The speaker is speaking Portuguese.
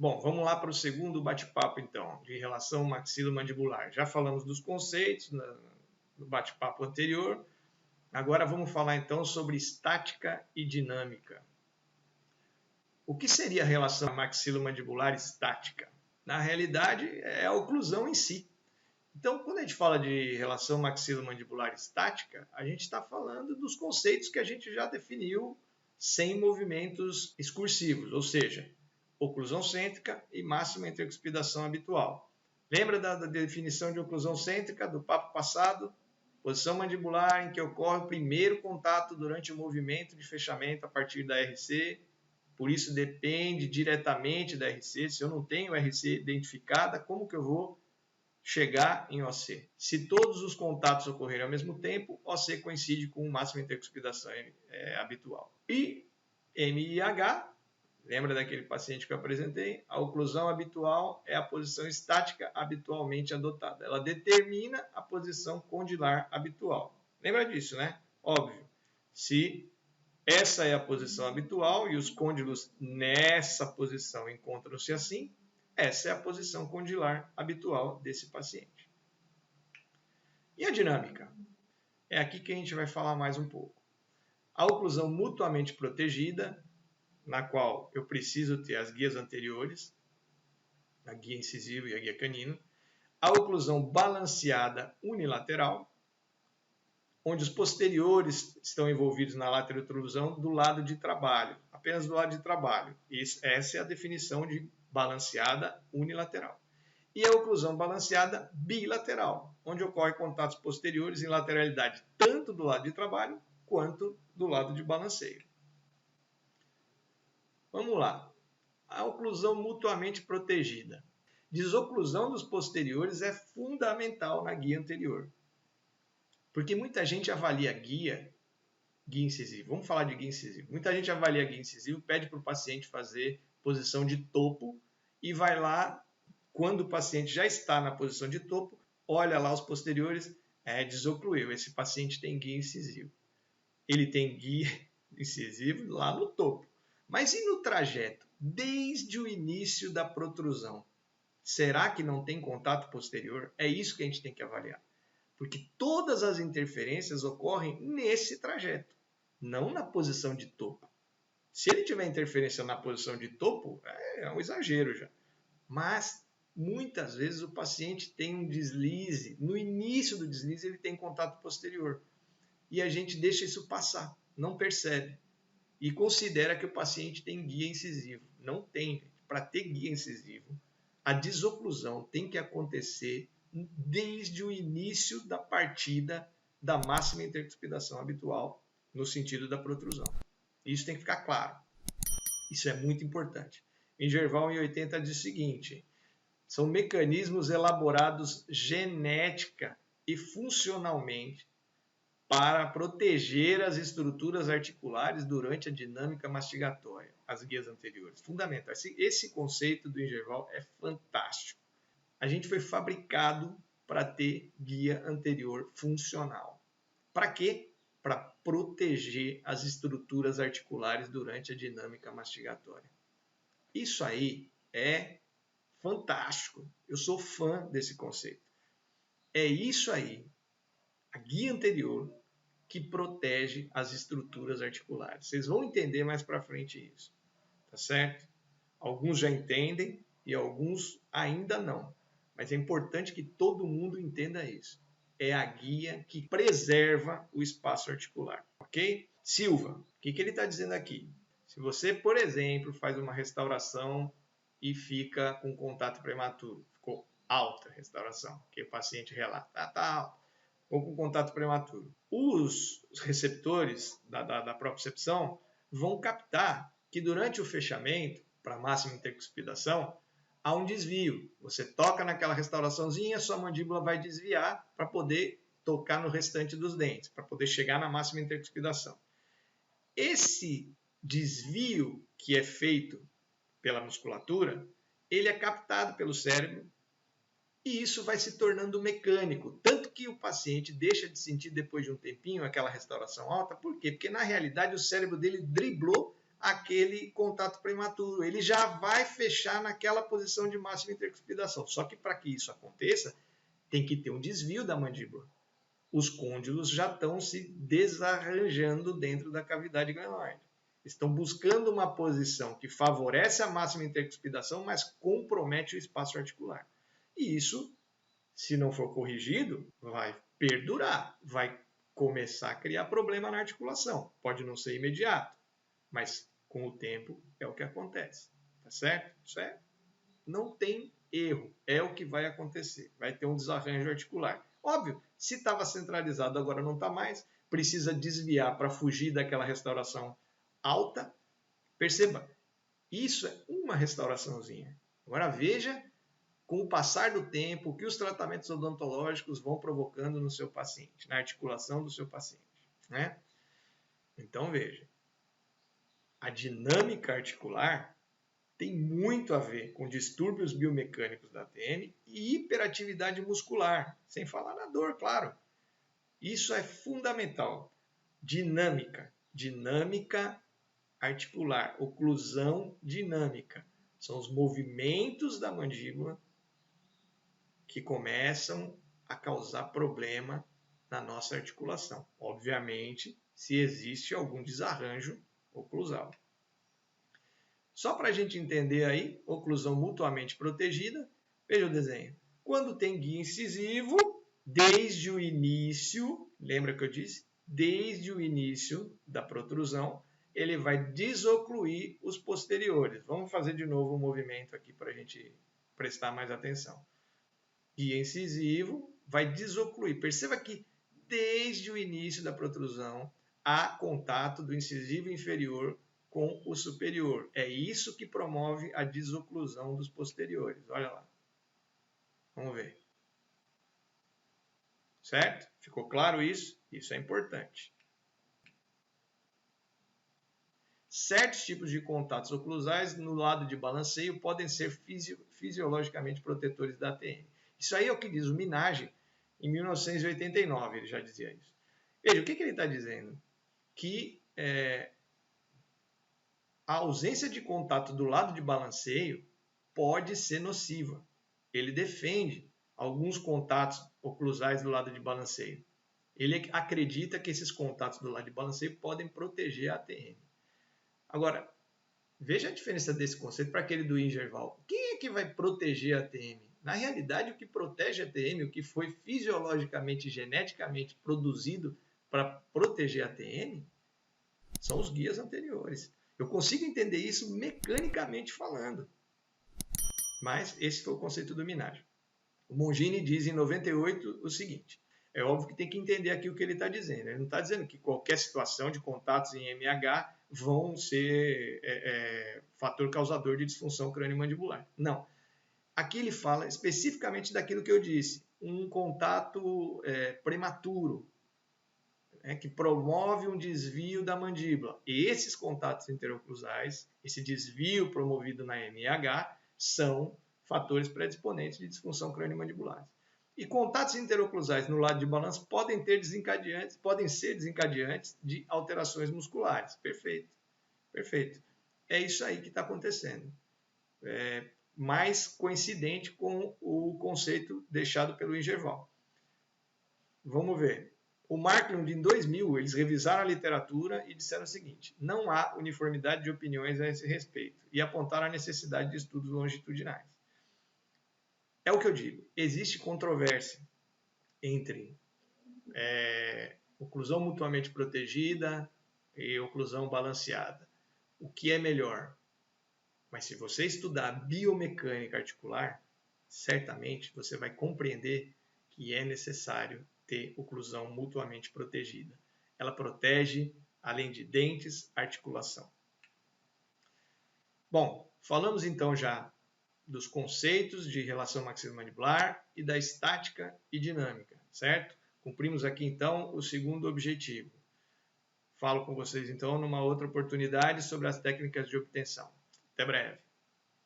Bom, vamos lá para o segundo bate-papo, então, de relação maxilomandibular. Já falamos dos conceitos no bate-papo anterior. Agora vamos falar, então, sobre estática e dinâmica. O que seria a relação maxilomandibular estática? Na realidade, é a oclusão em si. Então, quando a gente fala de relação maxilomandibular estática, a gente está falando dos conceitos que a gente já definiu sem movimentos excursivos, ou seja, oclusão cêntrica e máxima intercuspidação habitual. Lembra da definição de oclusão cêntrica do papo passado? Posição mandibular em que ocorre o primeiro contato durante o movimento de fechamento a partir da RC. Por isso depende diretamente da RC. Se eu não tenho RC identificada, como que eu vou chegar em OC? Se todos os contatos ocorrerem ao mesmo tempo, OC coincide com o máximo de intercuspidação habitual. E MIH, lembra daquele paciente que eu apresentei? A oclusão habitual é a posição estática habitualmente adotada. Ela determina a posição condilar habitual. Lembra disso, né? Óbvio. Se essa é a posição habitual e os côndilos nessa posição encontram-se assim, essa é a posição condilar habitual desse paciente. E a dinâmica? É aqui que a gente vai falar mais um pouco. A oclusão mutuamente protegida, na qual eu preciso ter as guias anteriores, a guia incisiva e a guia canino. A oclusão balanceada unilateral, onde os posteriores estão envolvidos na laterotrusão do lado de trabalho, apenas do lado de trabalho. Essa é a definição de balanceada unilateral. E a oclusão balanceada bilateral, onde ocorrem contatos posteriores em lateralidade tanto do lado de trabalho quanto do lado de balanceio. Vamos lá. A oclusão mutuamente protegida. Desoclusão dos posteriores é fundamental na guia anterior. Porque muita gente avalia guia incisivo. Vamos falar de guia incisivo. Muita gente avalia guia incisivo, pede para o paciente fazer posição de topo e vai lá, quando o paciente já está na posição de topo, olha lá os posteriores, desocluiu. Esse paciente tem guia incisivo. Ele tem guia incisivo lá no topo. Mas e no trajeto? Desde o início da protrusão. Será que não tem contato posterior? É isso que a gente tem que avaliar. Porque todas as interferências ocorrem nesse trajeto, não na posição de topo. Se ele tiver interferência na posição de topo, é um exagero já. Mas, muitas vezes, o paciente tem um deslize. No início do deslize, ele tem contato posterior. E a gente deixa isso passar, não percebe. E considera que o paciente tem guia incisivo. Não tem. Para ter guia incisivo, a desoclusão tem que acontecer desde o início da partida da máxima intercuspidação habitual, no sentido da protrusão. Isso tem que ficar claro. Isso é muito importante. Engerval, em 80, diz o seguinte: são mecanismos elaborados genética e funcionalmente para proteger as estruturas articulares durante a dinâmica mastigatória, as guias anteriores. Fundamental. Esse conceito do Engerval é fantástico. A gente foi fabricado para ter guia anterior funcional. Para quê? Para proteger as estruturas articulares durante a dinâmica mastigatória. Isso aí é fantástico. Eu sou fã desse conceito. É isso aí. A guia anterior que protege as estruturas articulares. Vocês vão entender mais para frente isso. Tá certo? Alguns já entendem e alguns ainda não. Mas é importante que todo mundo entenda isso. É a guia que preserva o espaço articular. Ok? Silva, o que ele está dizendo aqui? Se você, por exemplo, faz uma restauração e fica com contato prematuro, ficou alta a restauração, que o paciente relata, está alto, ou com contato prematuro. Os receptores da propriocepção vão captar que durante o fechamento, para máxima intercuspidação, há um desvio. Você toca naquela restauraçãozinha, sua mandíbula vai desviar para poder tocar no restante dos dentes, para poder chegar na máxima intercuspidação. Esse desvio que é feito pela musculatura, ele é captado pelo cérebro e isso vai se tornando mecânico. Tanto que o paciente deixa de sentir depois de um tempinho aquela restauração alta. Por quê? Porque na realidade o cérebro dele driblou aquele contato prematuro. Ele já vai fechar naquela posição de máxima intercuspidação. Só que para que isso aconteça, tem que ter um desvio da mandíbula. Os côndilos já estão se desarranjando dentro da cavidade glenoide. Estão buscando uma posição que favorece a máxima intercuspidação, mas compromete o espaço articular. E isso, se não for corrigido, vai perdurar, vai começar a criar problema na articulação. Pode não ser imediato, mas com o tempo é o que acontece. Tá certo? Isso não tem erro, é o que vai acontecer. Vai ter um desarranjo articular. Óbvio, se estava centralizado, agora não está mais, precisa desviar para fugir daquela restauração alta. Perceba, isso é uma restauraçãozinha. Agora veja, com o passar do tempo, o que os tratamentos odontológicos vão provocando no seu paciente, na articulação do seu paciente. Né? Então veja, a dinâmica articular tem muito a ver com distúrbios biomecânicos da ATM e hiperatividade muscular, sem falar na dor, claro. Isso é fundamental. Dinâmica articular, oclusão dinâmica. São os movimentos da mandíbula que começam a causar problema na nossa articulação. Obviamente, se existe algum desarranjo oclusal. Só para a gente entender aí, oclusão mutuamente protegida, veja o desenho. Quando tem guia incisivo, desde o início, lembra que eu disse? Desde o início da protrusão, ele vai desocluir os posteriores. Vamos fazer de novo o movimento aqui para a gente prestar mais atenção. Guia incisivo vai desocluir. Perceba que desde o início da protrusão há contato do incisivo inferior com o superior. É isso que promove a desoclusão dos posteriores. Olha lá. Vamos ver. Certo? Ficou claro isso? Isso é importante. Certos tipos de contatos oclusais no lado de balanceio podem ser fisiologicamente protetores da ATM. Isso aí é o que diz o Minaj em 1989, ele já dizia isso. Veja, o que ele está dizendo? Que a ausência de contato do lado de balanceio pode ser nociva. Ele defende alguns contatos oclusais do lado de balanceio. Ele acredita que esses contatos do lado de balanceio podem proteger a ATM. Agora, veja a diferença desse conceito para aquele do Ingerval. Quem é que vai proteger a ATM? Na realidade, o que protege a ATM, o que foi fisiologicamente e geneticamente produzido para proteger a ATM, são os guias anteriores. Eu consigo entender isso mecanicamente falando. Mas esse foi o conceito do Minaj. O Mongini diz em 98 o seguinte: é óbvio que tem que entender aqui o que ele está dizendo. Ele não está dizendo que qualquer situação de contatos em MH vão ser fator causador de disfunção crânio-mandibular. Não. Aqui ele fala especificamente daquilo que eu disse, um contato prematuro, que promove um desvio da mandíbula. E esses contatos interoclusais, esse desvio promovido na MH, são fatores predisponentes de disfunção crânio-mandibular. E contatos interoclusais no lado de balanço podem ser desencadeantes de alterações musculares. Perfeito. Perfeito. É isso aí que está acontecendo. Mais coincidente com o conceito deixado pelo Ingerval. Vamos ver. O Markland, em 2000, eles revisaram a literatura e disseram o seguinte: não há uniformidade de opiniões a esse respeito, e apontaram a necessidade de estudos longitudinais. É o que eu digo, existe controvérsia entre oclusão mutuamente protegida e oclusão balanceada. O que é melhor? Mas se você estudar biomecânica articular, certamente você vai compreender que é necessário ter oclusão mutuamente protegida. Ela protege, além de dentes, articulação. Bom, falamos então já dos conceitos de relação maxilomandibular e da estática e dinâmica, certo? Cumprimos aqui então o segundo objetivo. Falo com vocês então numa outra oportunidade sobre as técnicas de obtenção. Até breve.